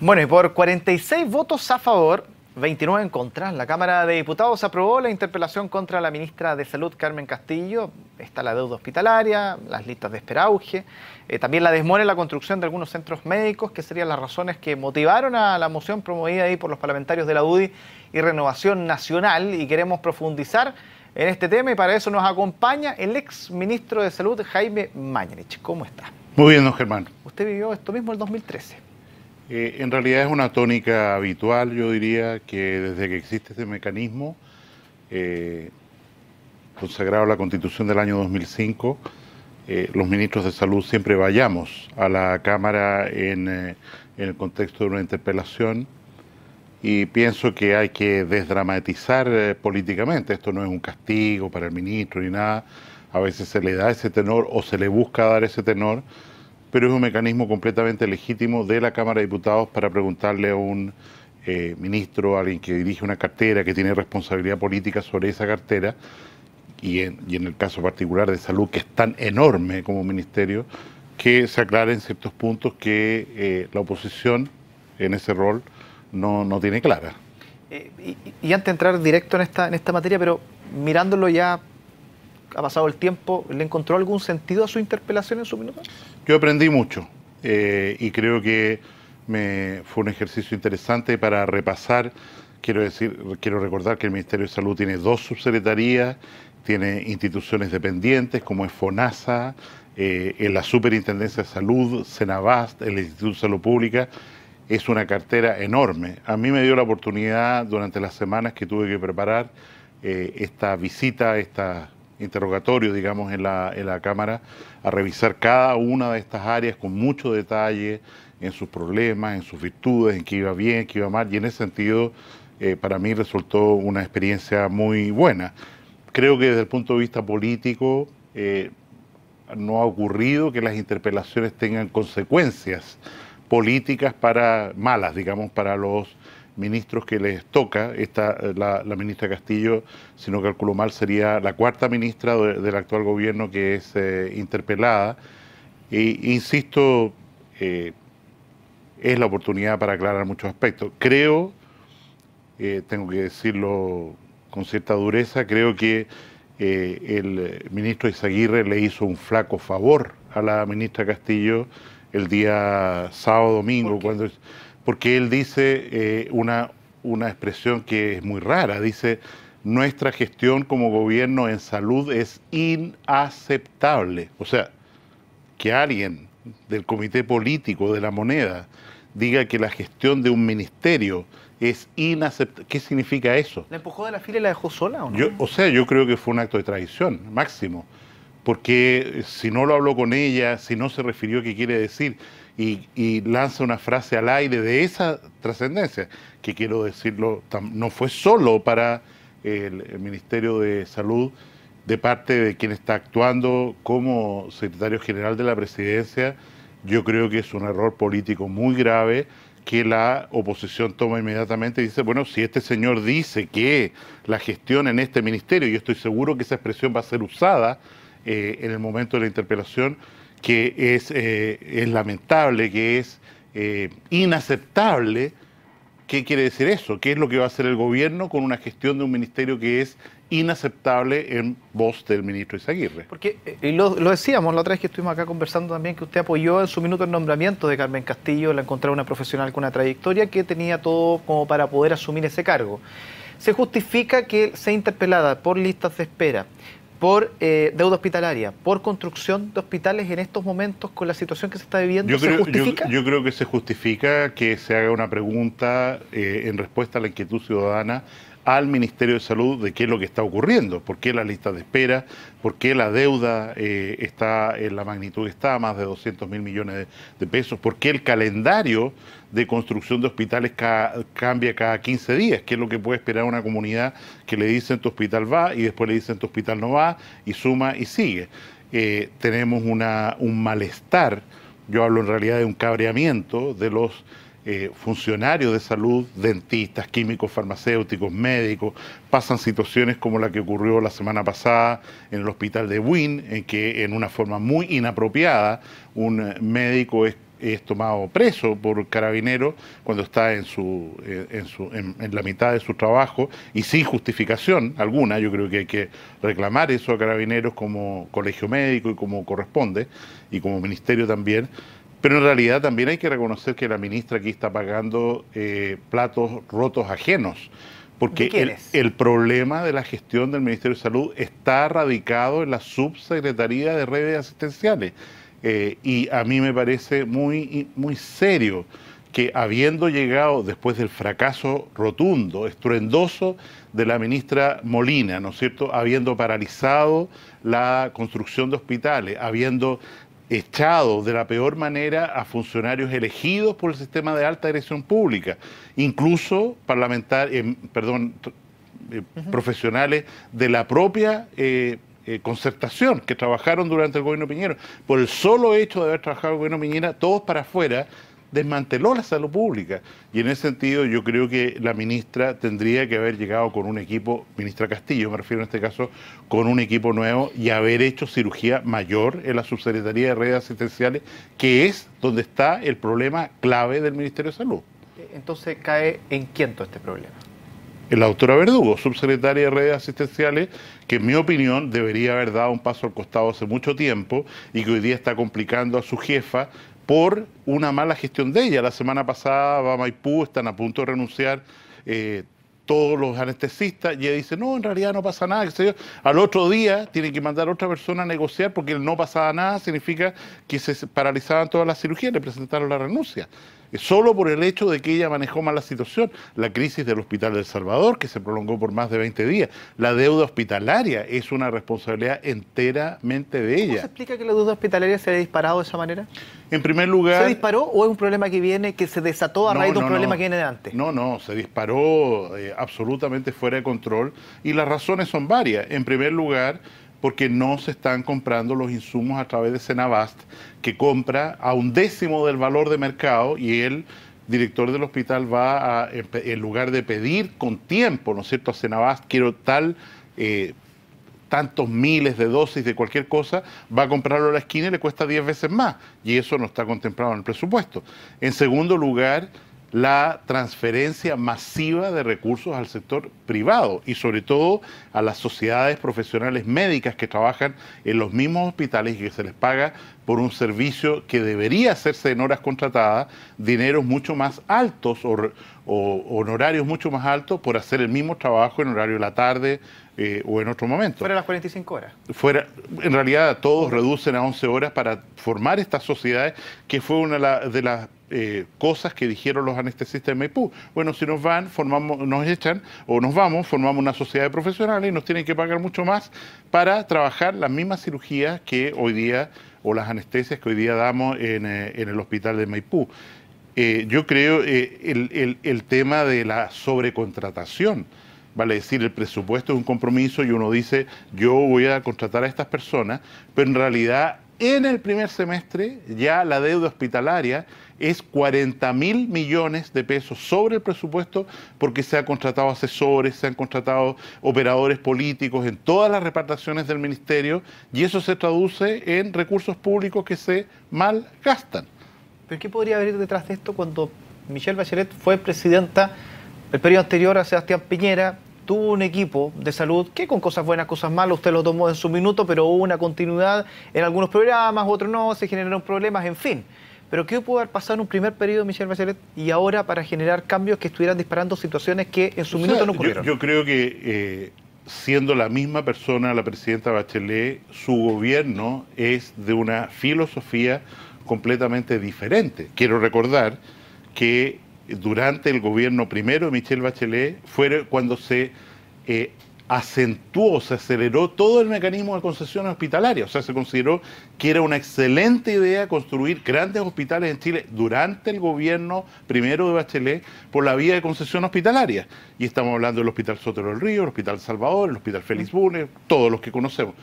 Bueno, y por 46 votos a favor, 29 en contra, la Cámara de Diputados aprobó la interpelación contra la ministra de Salud, Carmen Castillo. Está la deuda hospitalaria, las listas de espera auge, también la demora en la construcción de algunos centros médicos, que serían las razones que motivaron a la moción promovida ahí por los parlamentarios de la UDI y Renovación Nacional. Y queremos profundizar en este tema y para eso nos acompaña el ex ministro de Salud, Jaime Mañalich. ¿Cómo está? Muy bien, don Germán. Usted vivió esto mismo en el 2013. En realidad es una tónica habitual, yo diría, que desde que existe este mecanismo, consagrado en la Constitución del año 2005, los ministros de Salud siempre vayamos a la Cámara en el contexto de una interpelación, y pienso que hay que desdramatizar políticamente. Esto no es un castigo para el ministro ni nada. A veces se le da ese tenor o se le busca dar ese tenor, pero es un mecanismo completamente legítimo de la Cámara de Diputados para preguntarle a un ministro, a alguien que dirige una cartera, que tiene responsabilidad política sobre esa cartera, y en el caso particular de salud, que es tan enorme como ministerio, que se aclaren ciertos puntos que la oposición en ese rol no tiene clara. Y antes de entrar directo en esta materia, pero mirándolo ya, ha pasado el tiempo, ¿le encontró algún sentido a su interpelación en su minuto? Yo aprendí mucho y creo que fue un ejercicio interesante para repasar. Quiero recordar que el Ministerio de Salud tiene 2 subsecretarías, tiene instituciones dependientes como es FONASA, en la Superintendencia de Salud, Senabast, el Instituto de Salud Pública. Es una cartera enorme. A mí me dio la oportunidad durante las semanas que tuve que preparar esta visita, esta interrogatorio, digamos, en la Cámara, a revisar cada una de estas áreas con mucho detalle en sus problemas, en sus virtudes, en qué iba bien, qué iba mal, y en ese sentido para mí resultó una experiencia muy buena. Creo que desde el punto de vista político no ha ocurrido que las interpelaciones tengan consecuencias políticas malas, digamos, para los ministros que les toca. La ministra Castillo, si no calculo mal, sería la 4ª ministra del actual gobierno que es interpelada. Insisto, es la oportunidad para aclarar muchos aspectos. Creo, tengo que decirlo con cierta dureza, creo que el ministro Izaguirre le hizo un flaco favor a la ministra Castillo el día sábado, domingo, porque él dice una expresión que es muy rara. Dice: nuestra gestión como gobierno en salud es inaceptable. O sea, que alguien del comité político de la moneda diga que la gestión de un ministerio es inaceptable. ¿Qué significa eso? ¿La empujó de la fila y la dejó sola o no? Yo creo que fue un acto de traición máximo, porque si no lo habló con ella, si no se refirió a qué quiere decir, y lanza una frase al aire de esa trascendencia, que quiero decirlo, no fue solo para el Ministerio de Salud, de parte de quien está actuando como secretario general de la Presidencia. Yo creo que es un error político muy grave que la oposición toma inmediatamente y dice: bueno, si este señor dice que la gestión en este ministerio, y yo estoy seguro que esa expresión va a ser usada en el momento de la interpelación, que es lamentable, que es inaceptable. ¿Qué quiere decir eso? ¿Qué es lo que va a hacer el gobierno con una gestión de un ministerio que es inaceptable en voz del ministro Izaguirre? Porque, y lo decíamos la otra vez que estuvimos acá conversando también, que usted apoyó en su minuto el nombramiento de Carmen Castillo, la encontraba una profesional con una trayectoria que tenía todo como para poder asumir ese cargo. ¿Se justifica que sea interpelada por listas de espera, por deuda hospitalaria, por construcción de hospitales en estos momentos con la situación que se está viviendo? ¿Se justifica? Yo creo que se justifica que se haga una pregunta en respuesta a la inquietud ciudadana al Ministerio de Salud de qué es lo que está ocurriendo, por qué las listas de espera, por qué la deuda está en la magnitud que está, más de 200.000 millones de pesos, por qué el calendario de construcción de hospitales cambia cada 15 días, qué es lo que puede esperar una comunidad que le dicen tu hospital va y después le dicen tu hospital no va y suma y sigue. Tenemos un malestar, yo hablo en realidad de un cabreamiento de los funcionarios de salud, dentistas, químicos, farmacéuticos, médicos. Pasan situaciones como la que ocurrió la semana pasada en el hospital de Buin, en que en una forma muy inapropiada un médico es es tomado preso por Carabineros cuando está en la mitad de su trabajo y sin justificación alguna. Yo creo que hay que reclamar eso a Carabineros como colegio médico y como corresponde, y como ministerio también. Pero en realidad también hay que reconocer que la ministra aquí está pagando platos rotos ajenos, porque el problema de la gestión del Ministerio de Salud está radicado en la Subsecretaría de Redes Asistenciales. Y a mí me parece muy serio que, habiendo llegado después del fracaso rotundo, estruendoso de la ministra Molina, ¿no es cierto?, habiendo paralizado la construcción de hospitales, habiendo echado de la peor manera a funcionarios elegidos por el sistema de alta dirección pública, incluso profesionales de la propia concertación que trabajaron durante el gobierno Piñera. Por el solo hecho de haber trabajado el gobierno Piñera, todos para afuera, desmanteló la salud pública. Y en ese sentido yo creo que la ministra tendría que haber llegado con un equipo, ministra Castillo me refiero en este caso, con un equipo nuevo, y haber hecho cirugía mayor en la Subsecretaría de Redes Asistenciales, que es donde está el problema clave del Ministerio de Salud. Entonces, ¿cae en quién todo este problema? En la doctora Verdugo, subsecretaria de Redes Asistenciales, que en mi opinión debería haber dado un paso al costado hace mucho tiempo y que hoy día está complicando a su jefa por una mala gestión de ella. La semana pasada va a Maipú, están a punto de renunciar todos los anestesistas, y ella dice, no, en realidad no pasa nada, qué sé yo. Al otro día tienen que mandar a otra persona a negociar porque el no pasaba nada significa que se paralizaban todas las cirugías, le presentaron la renuncia. Solo por el hecho de que ella manejó mal la situación, la crisis del Hospital del Salvador, que se prolongó por más de 20 días, la deuda hospitalaria es una responsabilidad enteramente de ella. ¿Cómo se explica que la deuda hospitalaria se haya disparado de esa manera? En primer lugar... ¿Se disparó o es un problema que viene, que se desató a raíz de un problema que viene de antes? No, se disparó absolutamente fuera de control, y las razones son varias. En primer lugar, porque no se están comprando los insumos a través de Senabast, que compra a 1/10 del valor de mercado, y el director del hospital va a, en lugar de pedir con tiempo, ¿no es cierto?, a Senabast, quiero tantos miles de dosis de cualquier cosa, va a comprarlo a la esquina y le cuesta 10 veces más, y eso no está contemplado en el presupuesto. En segundo lugar, la transferencia masiva de recursos al sector privado y sobre todo a las sociedades profesionales médicas que trabajan en los mismos hospitales y que se les paga por un servicio que debería hacerse en horas contratadas, dineros mucho más altos o honorarios mucho más altos por hacer el mismo trabajo en horario de la tarde o en otro momento. Fuera de las 45 horas. En realidad todos reducen a 11 horas para formar estas sociedades, que fue una de las cosas que dijeron los anestesistas de Maipú. Bueno, si nos echan o nos vamos, formamos una sociedad de profesionales y nos tienen que pagar mucho más para trabajar las mismas cirugías que hoy día, o las anestesias que hoy día damos en el hospital de Maipú. Yo creo el tema de la sobrecontratación, vale decir, el presupuesto es un compromiso y uno dice, yo voy a contratar a estas personas, pero en realidad en el primer semestre ya la deuda hospitalaria es 40.000 millones de pesos sobre el presupuesto, porque se han contratado asesores, se han contratado operadores políticos en todas las reparticiones del ministerio, y eso se traduce en recursos públicos que se malgastan. ¿Pero qué podría haber detrás de esto cuando Michelle Bachelet fue presidenta el periodo anterior a Sebastián Piñera? Tuvo un equipo de salud que, con cosas buenas, cosas malas, usted lo tomó en su minuto, pero hubo una continuidad en algunos programas, otros no, se generaron problemas, en fin. Pero ¿qué pudo haber pasado en un primer periodo de Michelle Bachelet y ahora para generar cambios que estuvieran disparando situaciones que en su minuto no ocurrieron? Yo creo que siendo la misma persona, la presidenta Bachelet, su gobierno es de una filosofía completamente diferente. Quiero recordar que durante el gobierno primero de Michelle Bachelet fue cuando se acentuó, se aceleró todo el mecanismo de concesiones hospitalarias. O sea, se consideró que era una excelente idea construir grandes hospitales en Chile durante el gobierno primero de Bachelet por la vía de concesión hospitalaria. Y estamos hablando del Hospital Sotero del Río, el Hospital Salvador, el Hospital Félix Bulnes, todos los que conocemos.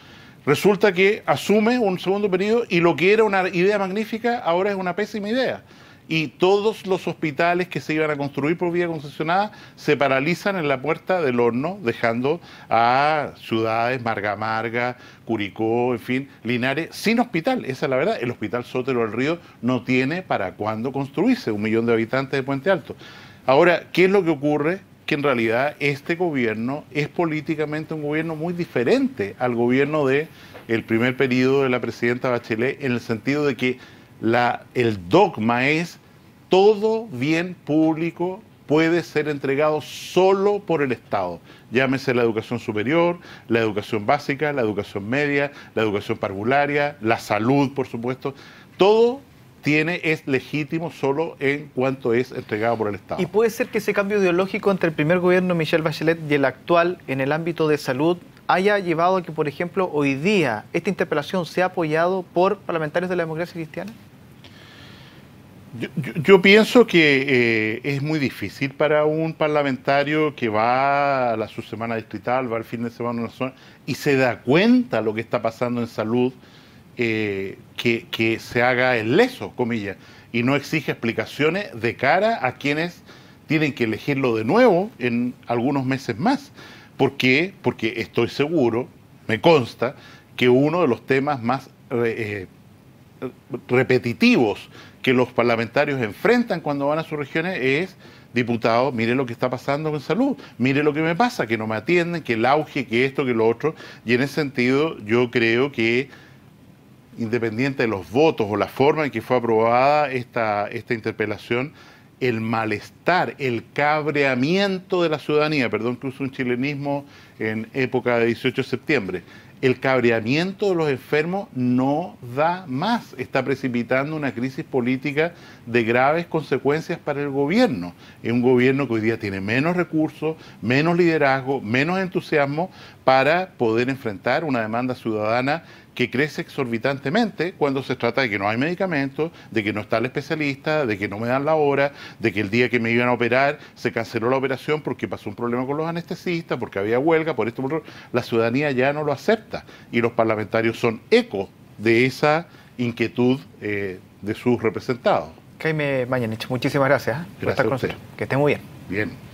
Resulta que asume un segundo periodo y lo que era una idea magnífica ahora es una pésima idea. y todos los hospitales que se iban a construir por vía concesionada se paralizan en la puerta del horno, dejando a ciudades, Marga Marga, Curicó, en fin, Linares, sin hospital. Esa es la verdad. El Hospital Sotero del Río no tiene para cuándo construirse, 1 millón de habitantes de Puente Alto. Ahora, ¿qué es lo que ocurre? Que en realidad este gobierno es políticamente un gobierno muy diferente al gobierno del primer periodo de la presidenta Bachelet, en el sentido de que el dogma es todo bien público puede ser entregado solo por el Estado. Llámese la educación superior, la educación básica, la educación media, la educación parvularia, la salud, por supuesto. Todo es legítimo solo en cuanto es entregado por el Estado. ¿Y puede ser que ese cambio ideológico entre el primer gobierno de Michelle Bachelet y el actual en el ámbito de salud haya llevado a que, por ejemplo, hoy día esta interpelación sea apoyado por parlamentarios de la democracia cristiana? Yo pienso que es muy difícil para un parlamentario que va a su semana distrital, va al fin de semana a una zona y se da cuenta de lo que está pasando en salud, que se haga el leso, comillas, y no exige explicaciones de cara a quienes tienen que elegirlo de nuevo en algunos meses más. ¿Por qué? Porque estoy seguro, me consta, que uno de los temas más repetitivos que los parlamentarios enfrentan cuando van a sus regiones es: diputado, mire lo que está pasando con salud, mire lo que me pasa, que no me atienden, que el auge, que esto, que lo otro. Y en ese sentido yo creo que, independiente de los votos o la forma en que fue aprobada esta interpelación, el malestar, el cabreamiento de la ciudadanía, perdón que use un chilenismo en época de 18 de septiembre, el cabreamiento de los enfermos no da más, está precipitando una crisis política de graves consecuencias para el gobierno. Es un gobierno que hoy día tiene menos recursos, menos liderazgo, menos entusiasmo para poder enfrentar una demanda ciudadana que crece exorbitantemente cuando se trata de que no hay medicamentos, de que no está el especialista, de que no me dan la hora, de que el día que me iban a operar se canceló la operación porque pasó un problema con los anestesistas, porque había huelga, por esto, por lo otro. La ciudadanía ya no lo acepta y los parlamentarios son eco de esa inquietud de sus representados. Jaime Mañanich, muchísimas gracias por estar con nosotros. Que esté muy bien. Bien.